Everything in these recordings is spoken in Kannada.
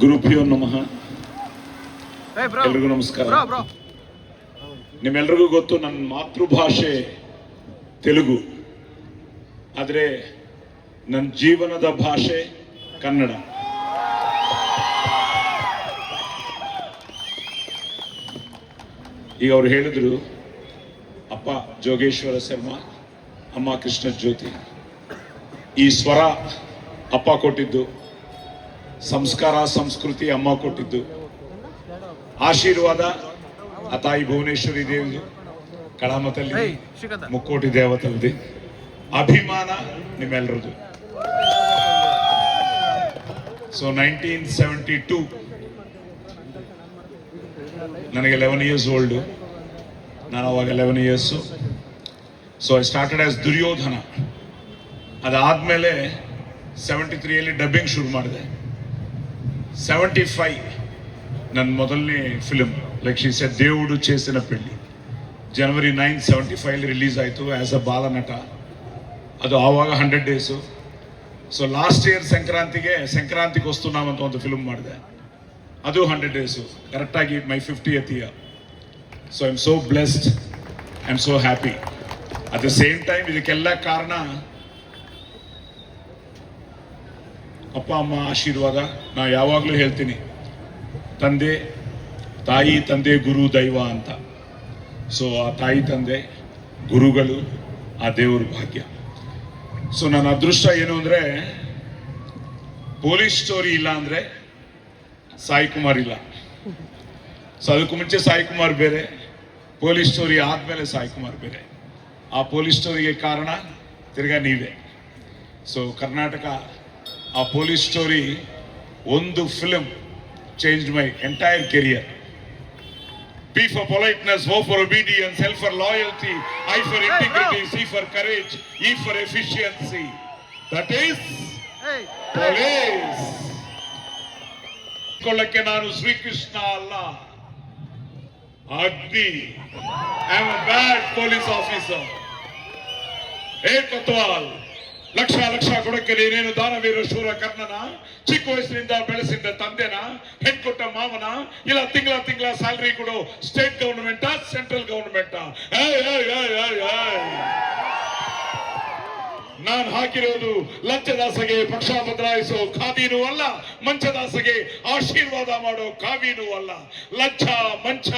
ಗುರುಭ್ಯೋ ನಮಃ. ಎಲ್ರಿಗೂ ನಮಸ್ಕಾರ. ನಿಮ್ಮೆಲ್ರಿಗೂ ಗೊತ್ತು ನನ್ನ ಮಾತೃಭಾಷೆ ತೆಲುಗು, ಆದರೆ ನನ್ನ ಜೀವನದ ಭಾಷೆ ಕನ್ನಡ. ಈಗ ಅವ್ರು ಹೇಳಿದ್ರು, ಅಪ್ಪ ಜೋಗೇಶ್ವರ ಶರ್ಮಾ, ಅಮ್ಮ ಕೃಷ್ಣ ಜ್ಯೋತಿ. ಈ ಸ್ವರ ಅಪ್ಪ ಕೊಟ್ಟಿದ್ದು, ಸಂಸ್ಕಾರ ಸಂಸ್ಕೃತಿ ಅಮ್ಮ ಕೊಟ್ಟಿದ್ದು, ಆಶೀರ್ವಾದ ಆ ತಾಯಿ ಭುವನೇಶ್ವರಿ ದೇವಿದು, ಕಳಮತಲ್ಲಿ ಮುಕ್ಕೋಟಿ ದೇವತಲ್ದಿ, ಅಭಿಮಾನ ನಿಮ್ಮೆಲ್ಲರದು. ಸೊ 1972 ನನಗೆ 11 years ಓಲ್ಡು. ನಾನು ಅವಾಗ 11 years. So I started as Duryodhana. ಅದಾದ್ಮೇಲೆ 73 ಡಬ್ಬಿಂಗ್ ಶುರು ಮಾಡಿದೆ. 75 ನನ್ನ ಮೊದಲನೇ ಫಿಲ್ಮ್ ಲೈಕ್ ಶಿ ಸೆಡ್ దేవుడు చేసిన పెళ్లి January 9, 75 ರಿಲೀಸ್ ಆಯಿತು ಆಸ್ ಅ ಬಾಲನಟ. ಅದು ಆವಾಗ 100 days. ಸೊ ಲಾಸ್ಟ್ ಇಯರ್ ಸಂಕ್ರಾಂತಿಗೆ ವస్తున్నాವಂತ ಒಂದು ಫಿಲ್ಮ್ ಮಾಡಿದೆ, ಅದು 100 days, ಕರೆಕ್ಟಾಗಿ ಮೈ 50th year. So I am so blessed, I am so happy. At the same time ಇದಕ್ಕೆಲ್ಲ ಕಾರಣ ಅಪ್ಪ ಅಮ್ಮ ಆಶೀರ್ವಾದ. ನಾ ಯಾವಾಗಲೂ ಹೇಳ್ತೀನಿ, ತಾಯಿ ತಂದೆ ಗುರು ದೈವ ಅಂತ. ಸೊ ಆ ತಾಯಿ ತಂದೆ ಗುರುಗಳು ಆ ದೇವ್ರ ಭಾಗ್ಯ. ಸೊ ನನ್ನ ಅದೃಷ್ಟ ಏನು ಅಂದರೆ, ಪೊಲೀಸ್ ಸ್ಟೋರಿ ಇಲ್ಲ ಅಂದರೆ ಸಾಯಿ ಕುಮಾರ್ ಇಲ್ಲ. ಸೊ ಅದಕ್ಕೂ ಮುಂಚೆ ಸಾಯಿ ಕುಮಾರ್ ಬೇರೆ, ಪೊಲೀಸ್ ಸ್ಟೋರಿ ಆದಮೇಲೆ ಸಾಯಿ ಕುಮಾರ್ ಬೇರೆ. ಆ ಪೊಲೀಸ್ ಸ್ಟೋರಿಗೆ ಕಾರಣ ತಿರ್ಗಾ ನೀವೇ. ಸೊ ಕರ್ನಾಟಕ ಆ ಪೊಲೀಸ್ ಸ್ಟೋರಿ ಒಂದು film change my entire career. P for politeness, O for obedience, L for loyalty, I for integrity, C for courage, E for efficiency. That is police. ಕೊಳ್ಳಕ್ಕೆ ನಾನು ಶ್ರೀಕೃಷ್ಣ ಅಲ್ಲ, ಅಗ್ನಿ. I am a bad police officer. ಕೊತ್ವಾಲ್ ಲಕ್ಷ ಕೊಡಕ್ಕೆ ನೀನೇನು ದಾನವೀರ ಶೂರ ಕರ್ಣನ? ಚಿಕ್ಕ ವಯಸ್ಸಿನಿಂದ ಬೆಳೆಸಿದ ತಂದೆನ? ಹೆಣ್ಕೊಟ್ಟ ಮಾವನ? ಇಲ್ಲ ತಿಂಗಳ ಸ್ಯಾಲರಿ ಕೊಡೋ ಸ್ಟೇಟ್ ಗವರ್ನಮೆಂಟ್ ಸೆಂಟ್ರಲ್ ಗವರ್ನಮೆಂಟ್? ನಾನು ಹಾಕಿರೋದು ಲಂಚದಾಸಗೆ ಪಕ್ಷ ಬದಲಾಯಿಸೋ ಖಾದಿನೂ ಅಲ್ಲ, ಮಂಚದಾಸಗೆ ಆಶೀರ್ವಾದ ಮಾಡೋ ಕಾವಿನೂ ಅಲ್ಲ. ಲಂಚ ಮಂಚ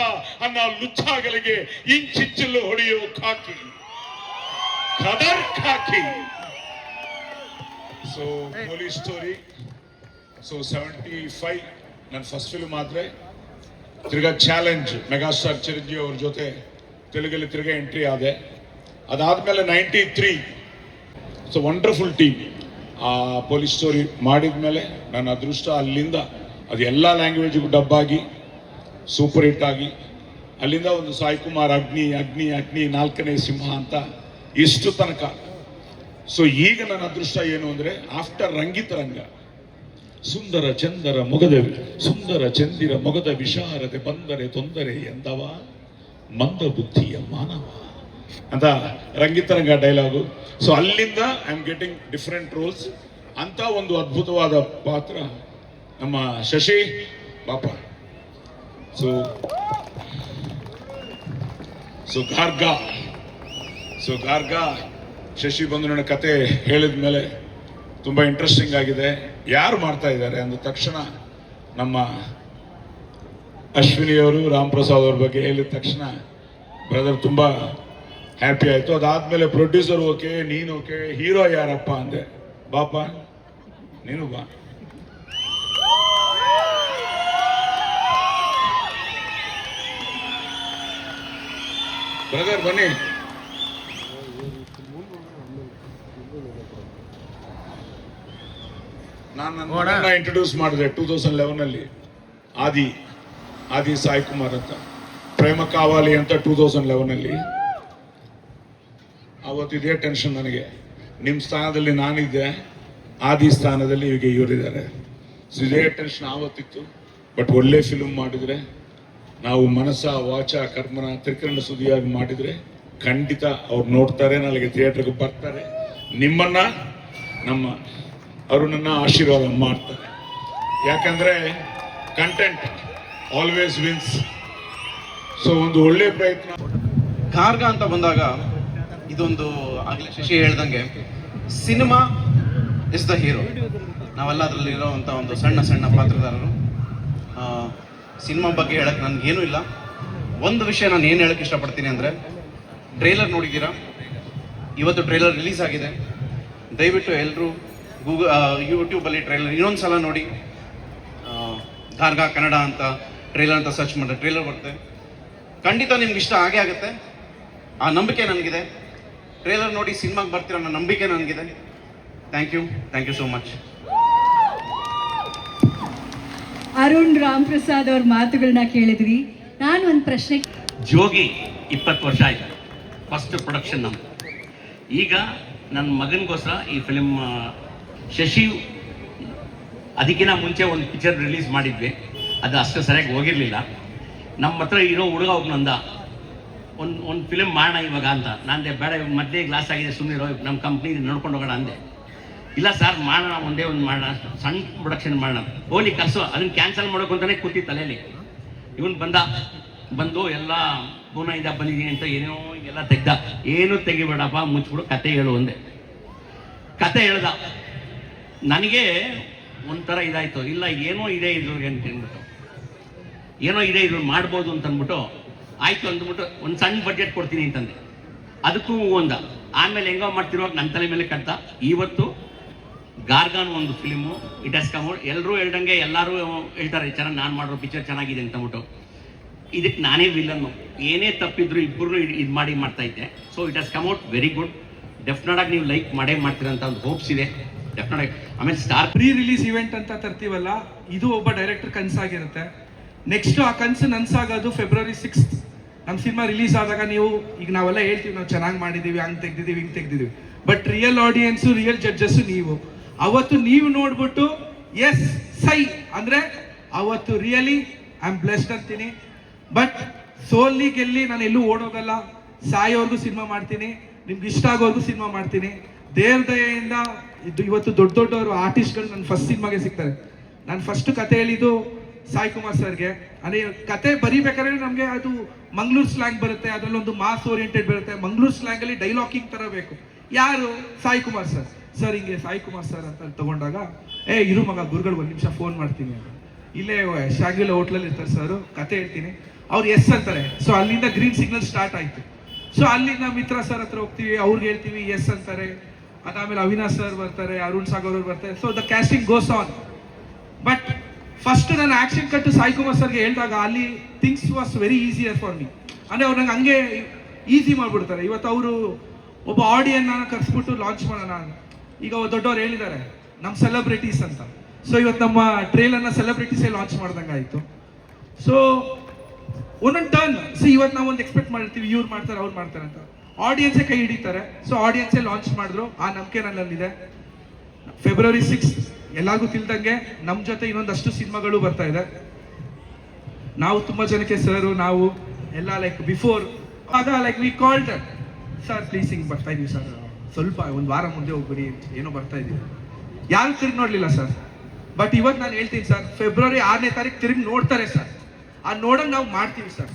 ಅನ್ನೋ ಲುಚ್ಚಾಗಳಿಗೆ ಇಂಚಿಂಚಲು ಹೊಡೆಯೋ ಖಾಕಿ, ಖದರ್ khaki. So police story. So 75 ನನ್ನ ಫಸ್ಟ್ ಫಿಲ್ಮ್ ಆದರೆ, ತಿರ್ಗಾ ಚಾಲೆಂಜ್ ಮೆಗಾಸ್ಟಾರ್ ಚಿರಂಜೀವಿ ಅವ್ರ ಜೊತೆ ತೆಲುಗಲ್ಲಿ ತಿರ್ಗಾ ಎಂಟ್ರಿ ಆದೆ. ಅದಾದಮೇಲೆ 93. So wonderful team. ಆ ಪೊಲೀಸ್ ಸ್ಟೋರಿ ಮಾಡಿದ ಮೇಲೆ ನನ್ನ ಅದೃಷ್ಟ ಅಲ್ಲಿಂದ ಅದು ಎಲ್ಲ ಲ್ಯಾಂಗ್ವೇಜಿಗೂ ಡಬ್ಬಾಗಿ ಸೂಪರ್ ಹಿಟ್ ಆಗಿ, ಅಲ್ಲಿಂದ ಒಂದು ಸಾಯಿ ಕುಮಾರ್ ಅಗ್ನಿ 4ನೇ ಸಿಂಹ ಅಂತ ಇಷ್ಟು ತನಕ. ಸೊ ಈಗ ನನ್ನ ಅದೃಷ್ಟ ಏನು ಅಂದರೆ, ಆಫ್ಟರ್ ರಂಗಿತರಂಗ, ಸುಂದರ ಚಂದಿರ ಮೊಗದ ವಿಶಾರದೆ ಬಂದರೆ ತೊಂದರೆ ಎಂದವ ಮಂದ ಬುದ್ಧಿಯ ಮಾನವ ಅಂತ ರಂಗಿತರಂಗ ಡೈಲಾಗು. ಸೊ ಅಲ್ಲಿಂದ I am getting different rolls ಅಂತ ಒಂದು ಅದ್ಭುತವಾದ ಪಾತ್ರ ನಮ್ಮ ಶಶಿ ಬಾಪ. ಸೊ ಗಾರ್ಗ ಶಶಿ ಬಂದು ನನ್ನ ಕತೆ ಹೇಳಿದ ಮೇಲೆ ತುಂಬ ಇಂಟ್ರೆಸ್ಟಿಂಗ್ ಆಗಿದೆ. ಯಾರು ಮಾಡ್ತಾ ಇದ್ದಾರೆ ಅಂದ ತಕ್ಷಣ ನಮ್ಮ ಅಶ್ವಿನಿಯವರು ರಾಮ್ ಪ್ರಸಾದ್ ಅವ್ರ ಬಗ್ಗೆ ಹೇಳಿದ ತಕ್ಷಣ ಬ್ರದರ್ ತುಂಬ ಹ್ಯಾಪಿ ಆಯಿತು. ಅದಾದಮೇಲೆ ಪ್ರೊಡ್ಯೂಸರ್ ಓಕೆ, ನೀನು ಓಕೆ, ಹೀರೋ ಯಾರಪ್ಪ ಅಂದೆ. ಬಾಪ ನೀನು ಬಾ. ಬ್ರದರ್ ಬನ್ನಿ. ನಾನು ನನ್ನ ಇಂಟ್ರೊಡ್ಯೂಸ್ ಮಾಡಿದೆ 2011 ಆದಿ ಸಾಯಿ ಕುಮಾರ್ ಅಂತ. ಪ್ರೇಮ ಕಾವಾಲಿ ಅಂತ 2011. ಅವತ್ತು ಇದೇ ಟೆನ್ಷನ್ ನನಗೆ. ನಿಮ್ಮ ಸ್ಥಾನದಲ್ಲಿ ನಾನಿದ್ದೆ, ಆದಿ ಸ್ಥಾನದಲ್ಲಿ ಈಗ ಇವರಿದ್ದಾರೆ. ಸೊ ಇದೇ ಟೆನ್ಷನ್ ಆವತ್ತಿತ್ತು. ಬಟ್ ಒಳ್ಳೆ ಫಿಲ್ಮ್ ಮಾಡಿದರೆ, ನಾವು ಮನಸ್ಸ ವಾಚ ಕರ್ಮನ ತ್ರಿಕರಣ ಸುದಿಯಾಗಿ ಮಾಡಿದರೆ ಖಂಡಿತ ಅವ್ರು ನೋಡ್ತಾರೆ, ನಾಳೆಗೆ ಥಿಯೇಟರ್ಗೆ ಬರ್ತಾರೆ, ನಿಮ್ಮನ್ನ ಅವರು ನನ್ನ ಆಶೀರ್ವಾದ ಮಾಡ್ತಾರೆ. ಯಾಕಂದ್ರೆ ಕಂಟೆಂಟ್ ಆಲ್ವೇಸ್ ವಿನ್ಸ್. ಸೊ ಒಂದು ಒಳ್ಳೆ ಪ್ರಯತ್ನ. ಕಾರ್ಗ ಅಂತ ಬಂದಾಗ ಇದೊಂದು ಆಗಲೇ ಶಶಿ ಹೇಳ್ದಂಗೆ ಸಿನಿಮಾ ಇಸ್ ದ ಹೀರೋ. ನಾವೆಲ್ಲ ಅದರಲ್ಲಿರೋವಂಥ ಒಂದು ಸಣ್ಣ ಸಣ್ಣ ಪಾತ್ರಧಾರರು. ಸಿನಿಮಾ ಬಗ್ಗೆ ಹೇಳಕ್ಕೆ ನನಗೇನೂ ಇಲ್ಲ. ಒಂದು ವಿಷಯ ನಾನು ಏನು ಹೇಳಕ್ಕೆ ಇಷ್ಟಪಡ್ತೀನಿ ಅಂದರೆ, ಟ್ರೇಲರ್ ನೋಡಿದ್ದೀರಾ? ಇವತ್ತು ಟ್ರೇಲರ್ ರಿಲೀಸ್ ಆಗಿದೆ. ದಯವಿಟ್ಟು ಎಲ್ಲರೂ ಯೂಟ್ಯೂಬಲ್ಲಿ ಟ್ರೇಲರ್ ಇನ್ನೊಂದು ಸಲ ನೋಡಿ. ಕಾರ್ಗ ಕನ್ನಡ ಅಂತ ಟ್ರೇಲರ್ ಅಂತ ಸರ್ಚ್ ಮಾಡಿದ್ರೆ ಟ್ರೇಲರ್ ಬರುತ್ತೆ. ಖಂಡಿತ ನಿಮ್ಗೆ ಇಷ್ಟ ಆಗೇ ಆಗುತ್ತೆ. ಆ ನಂಬಿಕೆ ನನಗಿದೆ. ಟ್ರೇಲರ್ ನೋಡಿ ಸಿನಿಮಾಗೆ ಬರ್ತೀರೋ ಅನ್ನೋ ನಂಬಿಕೆ ನನಗಿದೆ. Thank you so much. Arun Ram Prasad ಅವ್ರ ಮಾತುಗಳನ್ನ ಕೇಳಿದ್ವಿ. ನಾನು ಒಂದು ಪ್ರಶ್ನೆ. ಜೋಗಿ 20 ವರ್ಷ ಆಯ್ತು, ಫಸ್ಟ್ ಪ್ರೊಡಕ್ಷನ್ ನಮ್ದು. ಈಗ ನನ್ನ ಮಗನಿಗೋಸ್ಕರ ಈ ಫಿಲ್ಮ್ ಶಶಿ ಅದಕ್ಕಿಂತ ಮುಂಚೆ ಒಂದು ಪಿಕ್ಚರ್ ರಿಲೀಸ್ ಮಾಡಿದ್ವಿ. ಅದು ಅಷ್ಟು ಸರಿಯಾಗಿ ಹೋಗಿರಲಿಲ್ಲ. ನಮ್ಮ ಹತ್ರ ಇರೋ ಹುಡುಗ ಒಬ್ಬನಂದ ಒಂದು ಫಿಲ್ಮ್ ಮಾಡೋಣ ಇವಾಗ ಅಂತ. ನಾನಂದೆ ಬೇಡ, ಮಧ್ಯೆ ಗ್ಲಾಸ್ ಆಗಿದೆ, ಸುಮ್ಮನಿರೋ, ನಮ್ಮ ಕಂಪ್ನಿ ನೋಡ್ಕೊಂಡು ಹೋಗೋಣ ಅಂದೆ. ಇಲ್ಲ ಸರ್ ಮಾಡೋಣ, ಒಂದೇ ಒಂದು ಮಾಡೋಣ, ಸಣ್ಣ ಪ್ರೊಡಕ್ಷನ್ ಮಾಡೋಣ. ಹೋಲಿ ಕರ್ಸು, ಅದನ್ನು ಕ್ಯಾನ್ಸಲ್ ಮಾಡೋಕೆ ಅಂತಲೇ ಕೂತಿ ತಲೆಯಲ್ಲಿ. ಇವನು ಬಂದು ಎಲ್ಲ ಪೂನ ಇದ ಬಂದಿದ್ದೀನಿ ಅಂತ ಏನೋ ಎಲ್ಲ ತೆಗ್ದ. ಏನೂ ತೆಗಿಬೇಡಪ್ಪ, ಮುಚ್ಚಿಬಿಡು, ಕತೆ ಹೇಳು ಒಂದೇ. ಕತೆ ಹೇಳ್ದ. ನನಗೆ ಒಂಥರ ಇದಾಯಿತು. ಇಲ್ಲ ಏನೋ ಇದೆ ಇದ್ರಿಗೆ ಅಂತ ಅಂದ್ಬಿಟ್ಟು, ಏನೋ ಇದೆ ಇದ್ರ ಮಾಡ್ಬೋದು ಅಂತ ಅಂದ್ಬಿಟ್ಟು ಆಯಿತು ಅಂದ್ಬಿಟ್ಟು ಒಂದು ಸಣ್ಣ ಬಡ್ಜೆಟ್ ಕೊಡ್ತೀನಿ ಅಂತಂದೆ. ಅದಕ್ಕೂ ಒಂದ. ಆಮೇಲೆ ಹೆಂಗೋ ಮಾಡ್ತಿರುವಾಗ ನನ್ನ ತಲೆ ಮೇಲೆ ಕಟ್ಟ. ಇವತ್ತು ಗಾರ್ಗಾನ್ ಒಂದು film it has come out. ಎಲ್ಲರೂ ಹೇಳ್ದಂಗೆ ಎಲ್ಲರೂ ಹೇಳ್ತಾರೆ ಚೆನ್ನಾಗಿ, ನಾನು ಮಾಡೋ ಪಿಕ್ಚರ್ ಚೆನ್ನಾಗಿದೆ ಅಂತ ಅಂದ್ಬಿಟ್ಟು. ಇದಕ್ಕೆ ನಾನೇ ವಿಲನ್ನು. ಏನೇ ತಪ್ಪಿದ್ರು ಇಬ್ಬರು ಇದು ಮಾಡಿ ಮಾಡ್ತಾ ಇದ್ದೆ. So it has come out very good. Definite ಆಗಿ ನೀವು ಲೈಕ್ ಮಾಡ್ತೀರಂತ ಒಂದು ಹೋಪ್ಸ್ ಇದೆ. ಡೆಫಿನೆಟ್ ಆಗಿ. ಆಮೇಲೆ ಸ್ಟಾರ್ ಪ್ರೀ ರಿಲೀಸ್ ಇವೆಂಟ್ ಅಂತ ತರ್ತೀವಲ್ಲ, ಇದು ಒಬ್ಬ ಡೈರೆಕ್ಟರ್ ಕನಸಾಗಿರುತ್ತೆ. ನೆಕ್ಸ್ಟ್ ಆ ಕನಸು ನನ್ಸಾಗೋದು February 6th ನಮ್ಮ ಸಿನಿಮಾ ರಿಲೀಸ್ ಆದಾಗ. ನೀವು ಈಗ ನಾವೆಲ್ಲ ಹೇಳ್ತೀವಿ ನಾವು ಚೆನ್ನಾಗಿ ಮಾಡಿದ್ದೀವಿ, ಹಂಗೆ ತೆಗ್ದಿದ್ದೀವಿ, ಹಿಂಗೆ ತೆಗ್ದಿದ್ದೀವಿ. But real audience, real judges ನೀವು. ಅವತ್ತು ನೀವು ನೋಡ್ಬಿಟ್ಟು ಎಸ್ ಸೈ ಅಂದರೆ ಅವತ್ತು ರಿಯಲಿ ಐ ಆಮ್ ಬ್ಲೆಸ್ಡ್ ಅಂತೀನಿ. ಬಟ್ ಸೋಲಿ ಗೆಲ್ಲಿ ನಾನು ಎಲ್ಲೂ ಓಡೋಗಲ್ಲ. ಸಾಯೋರ್ಗೂ ಸಿನಿಮಾ ಮಾಡ್ತೀನಿ, ನಿಮ್ಗೆ ಇಷ್ಟ ಆಗೋರ್ಗೂ ಸಿನಿಮಾ ಮಾಡ್ತೀನಿ. ದೇವ್ರ ದಯೆಯಿಂದ ಇವತ್ತು ದೊಡ್ಡವರು ಆರ್ಟಿಸ್ಟ್ಗಳು ನನ್ನ ಫಸ್ಟ್ ಸಿನಿಮಾಗೆ ಸಿಗ್ತಾರೆ. ನಾನು ಫಸ್ಟ್ ಕತೆ ಹೇಳಿದ್ದು ಸಾಯಿ ಕುಮಾರ್ ಸರ್ಗೆ. ಅಂದರೆ ಕತೆ ಬರಿಬೇಕಾದ್ರೆ ನಮಗೆ ಅದು ಮಂಗಳೂರು ಸ್ಲ್ಯಾಂಗ್ ಬರುತ್ತೆ, ಅದರಲ್ಲೊಂದು ಮಾಸ್ ಓರಿಯೆಂಟೆಡ್ ಬರುತ್ತೆ. ಮಂಗಳೂರು ಸ್ಲ್ಯಾಂಗಲ್ಲಿ ಡೈಲಾಗಿಂಗ್ ಥರ ಬೇಕು. ಯಾರು? ಸಾಯಿ ಕುಮಾರ್ ಸರ್ ಹಿಂಗೆ ಸಾಯಿ ಕುಮಾರ್ ಸರ್ ಅಂತ ತಗೊಂಡಾಗ, ಇರು ಮಗ, ಗುರುಗಳು ಒಂದು ನಿಮಿಷ ಫೋನ್ ಮಾಡ್ತೀನಿ. ಇಲ್ಲೇ ಶಾಗಿಲ ಹೋಟ್ಲಲ್ಲಿ ಇರ್ತಾರೆ ಸರ್, ಕತೆ ಹೇಳ್ತೀನಿ. ಅವ್ರು ಎಸ್ ಅಂತಾರೆ. ಸೊ ಅಲ್ಲಿಂದ ಗ್ರೀನ್ ಸಿಗ್ನಲ್ ಸ್ಟಾರ್ಟ್ ಆಯಿತು. ಸೊ ಅಲ್ಲಿಂದ ಮಿತ್ರ ಸರ್ ಹತ್ರ ಹೋಗ್ತೀವಿ, ಅವ್ರಿಗೆ ಹೇಳ್ತೀವಿ, ಎಸ್ ಅಂತಾರೆ. ಅದಾದಮೇಲೆ ಅವಿನಾಶ್ ಸರ್ ಬರ್ತಾರೆ, ಅರುಣ್ ಸಾಗರ್ ಅವ್ರು ಬರ್ತಾರೆ. So the casting goes on. But first ನಾನು ಆ್ಯಕ್ಷನ್ ಕಟ್ಟು ಸಾಯಿ ಕುಮಾರ್ ಸರ್ಗೆ ಹೇಳಿದಾಗ ಅಲ್ಲಿ things was very easier for me. ಅಂದರೆ ಅವ್ರು ನಂಗೆ ಹಂಗೆ ಈಸಿ ಮಾಡಿಬಿಡ್ತಾರೆ. ಇವತ್ತು ಅವರು ಒಬ್ಬ ಆಡಿಯನ್ನ ಕರೆಸ್ಬಿಟ್ಟು ಲಾಂಚ್ ಮಾಡೋಣ. ಈಗ ದೊಡ್ಡವ್ರು ಹೇಳಿದ್ದಾರೆ ನಮ್ಮ ಸೆಲೆಬ್ರಿಟೀಸ್ ಅಂತ. ಸೊ ಇವತ್ತು ನಮ್ಮ ಟ್ರೇಲರ್ನ ಸೆಲೆಬ್ರಿಟೀಸೇ ಲಾಂಚ್ ಮಾಡ್ದಂಗೆ ಆಯಿತು. ಸೊ ಒಂದೊಂದು ಟರ್ನ್. ಸೊ ಇವತ್ತು ನಾವು ಒಂದು ಎಕ್ಸ್ಪೆಕ್ಟ್ ಮಾಡಿರ್ತೀವಿ, ಇವ್ರು ಮಾಡ್ತಾರೆ, ಅವ್ರು ಮಾಡ್ತಾರೆ ಅಂತ. ಆಡಿಯನ್ಸೇ ಕೈ ಹಿಡಿತಾರೆ. ಸೊ ಆಡಿಯನ್ಸೇ ಲಾಂಚ್ ಮಾಡಿದ್ರು. ಆ ನಂಬಿಕೆ ನನ್ನಲ್ಲಿದೆ. February 6th ಎಲ್ಲರಿಗೂ ತಿಳಿದಂಗೆ ನಮ್ಮ ಜೊತೆ ಇನ್ನೊಂದಷ್ಟು ಸಿನಿಮಾಗಳು ಬರ್ತಾ ಇದೆ. ನಾವು ತುಂಬ ಜನಕ್ಕೆ ಸರ್ ನಾವು ಎಲ್ಲ ಲೈಕ್ ಬಿಫೋರ್ ಆಗ like we called sir please ಹಿಂಗೆ ಬರ್ತಾ ಇದೀವಿ ಸರ್, ಸ್ವಲ್ಪ ಒಂದು ವಾರ ಮುಂದೆ ಹೋಗ್ಬಿಡಿ, ಏನೋ ಬರ್ತಾ ಇದೀವಿ. ಯಾರು ತಿರುಗಿ ನೋಡಲಿಲ್ಲ ಸರ್. ಬಟ್ ಇವತ್ತು ನಾನು ಹೇಳ್ತೀನಿ ಸರ್, February 6ನೇ ತಿರುಗಿ ನೋಡ್ತಾರೆ ಸರ್. ಆ ನೋಡಂಗೆ ನಾವು ಮಾಡ್ತೀವಿ ಸರ್.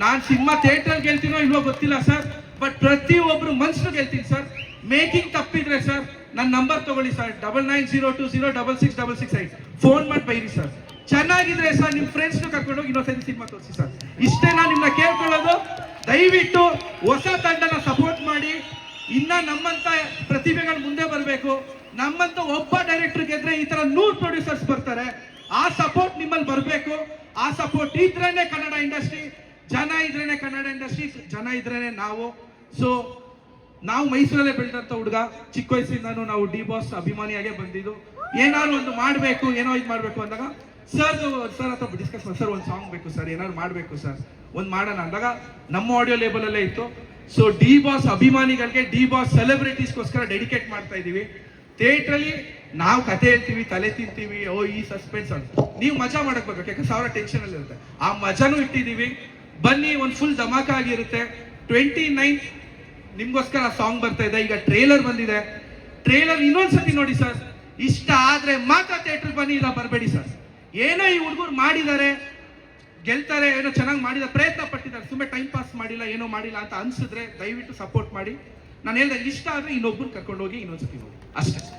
ನಾನು ಸಿನಿಮಾ ಥಿಯೇಟ್ರಲ್ಲಿ ಗೆಲ್ತೀನೋ ಇಲ್ವೋ ಗೊತ್ತಿಲ್ಲ ಸರ್, ಬಟ್ ಪ್ರತಿಯೊಬ್ಬರು ಮನ್ಸನ್ನು ಗೆಲ್ತೀನಿ ಸರ್. ಮೇಕಿಂಗ್ ತಪ್ಪಿದ್ರೆ ಸರ್ ನನ್ನ ನಂಬರ್ ತಗೊಳ್ಳಿ ಸರ್, 9902066668 ಫೋನ್ ಮಾಡಿ ಬೈರಿ ಸರ್. ಚೆನ್ನಾಗಿದ್ರೆ ಸರ್ ನಿಮ್ಮ ಫ್ರೆಂಡ್ಸ್ನು ಕರ್ಕೊಂಡೋಗಿ ಇನ್ನೊಂದ್ಸರಿ ಸಿನಿಮಾ ತೋರಿಸಿ ಸರ್. ಇಷ್ಟೇ ನಾನು ನಿಮ್ಮನ್ನ ಕೇಳ್ಕೊಳ್ಳೋದು. ದಯವಿಟ್ಟು ಹೊಸ ತಂಡನ ಸಪೋರ್ಟ್ ಮಾಡಿ. ಇನ್ನ ನಮ್ಮಂತ ಪ್ರತಿಭೆಗಳು ಮುಂದೆ ಬರಬೇಕು. ನಮ್ಮಂತ ಒಬ್ಬ ಡೈರೆಕ್ಟರ್ ಗೆದ್ರೆ ಈ ತರ 100 ಪ್ರೊಡ್ಯೂಸರ್ಸ್ ಬರ್ತಾರೆ. ಆ ಸಪೋರ್ಟ್ ನಿಮ್ಮಲ್ಲಿ ಬರಬೇಕು. ಆ ಸಪೋರ್ಟ್ ಇದ್ರೇನೆ ಕನ್ನಡ ಇಂಡಸ್ಟ್ರಿ, ಜನ ಇದ್ರೇನೆ ಕನ್ನಡ ಇಂಡಸ್ಟ್ರಿ, ಜನ ಇದ್ರೇನೆ ನಾವು. ಸೊ ನಾವು ಮೈಸೂರಲ್ಲೇ ಬೆಳೆದಂತ ಹುಡುಗ, ಚಿಕ್ಕ ವಯಸ್ಸಿಂದಾನು ನಾವು ಡಿ ಬಾಸ್ ಅಭಿಮಾನಿಯಾಗೆ ಬಂದಿದ್ದು. ಏನಾದ್ರು ಒಂದು ಮಾಡಬೇಕು, ಏನೋ ಇದು ಮಾಡಬೇಕು ಅಂದಾಗ ಸರ್ ಹತ್ರ ಡಿಸ್ಕಸ್ ಮಾಡಿ, ಸರ್ ಒಂದು ಸಾಂಗ್ ಬೇಕು ಸರ್, ಏನಾದ್ರು ಮಾಡಬೇಕು ಸರ್, ಒಂದು ಮಾಡೋಣ ಅಂದಾಗ ನಮ್ಮ ಆಡಿಯೋ ಲೇಬಲ್ ಅಲ್ಲೇ ಇತ್ತು. ಸೊ ಡಿ ಬಾಸ್ ಅಭಿಮಾನಿಗಳಿಗೆ, ಡಿ ಬಾಸ್ ಸೆಲೆಬ್ರಿಟೀಸ್ಗೋಸ್ಕರ ಡೆಡಿಕೇಟ್ ಮಾಡ್ತಾ ಇದೀವಿ. ಥಿಯೇಟ್ರಲ್ಲಿ ನಾವು ಕತೆ ಹೇಳ್ತೀವಿ, ತಲೆ ತಿಂತೀವಿ, ಈ ಸಸ್ಪೆನ್ಸ್ ಅಂತ. ನೀವು ಮಜಾ ಮಾಡಕ್ ಬರ್ಬೇಕು, ಯಾಕೆ 1000 ಟೆನ್ಷನ್ ಅಲ್ಲಿ ಇರುತ್ತೆ. ಆ ಮಜಾನು ಇಟ್ಟಿದ್ದೀವಿ. ಬನ್ನಿ, ಒಂದು ಫುಲ್ ಧಮಾಕ ಆಗಿರುತ್ತೆ. 29 ನಿಮ್ಗೋಸ್ಕರ ಸಾಂಗ್ ಬರ್ತಾ ಇದೆ. ಈಗ ಟ್ರೇಲರ್ ಬಂದಿದೆ. ಟ್ರೇಲರ್ ಇನ್ನೊಂದ್ಸತಿ ನೋಡಿ ಸರ್. ಇಷ್ಟ ಆದ್ರೆ ಮಾತ್ರ ಥಿಯೇಟರ್ ಬನ್ನಿ, ಇಲ್ಲ ಬರಬೇಡಿ ಸರ್. ಏನೋ ಈ ಹುಡುಗರು ಮಾಡಿದ್ದಾರೆ, ಗೆಲ್ತಾರೆ, ಏನೋ ಚೆನ್ನಾಗಿ ಮಾಡಿದ ಪ್ರಯತ್ನ ಪಟ್ಟಿದ್ದಾರೆ, ಸುಮ್ಮನೆ ಟೈಮ್ ಪಾಸ್ ಮಾಡಿಲ್ಲ, ಏನೋ ಮಾಡಿಲ್ಲ ಅಂತ ಅನ್ಸಿದ್ರೆ ದಯವಿಟ್ಟು ಸಪೋರ್ಟ್ ಮಾಡಿ. ನಾನು ಹೇಳ್ದಂಗೆ ಇಷ್ಟ ಆದರೆ ಇನ್ನೊಬ್ಬರು ಕರ್ಕೊಂಡೋಗಿ ಇನ್ನೊಂದ್ಸತಿ ನೋಡಿ ಅಷ್ಟೇ.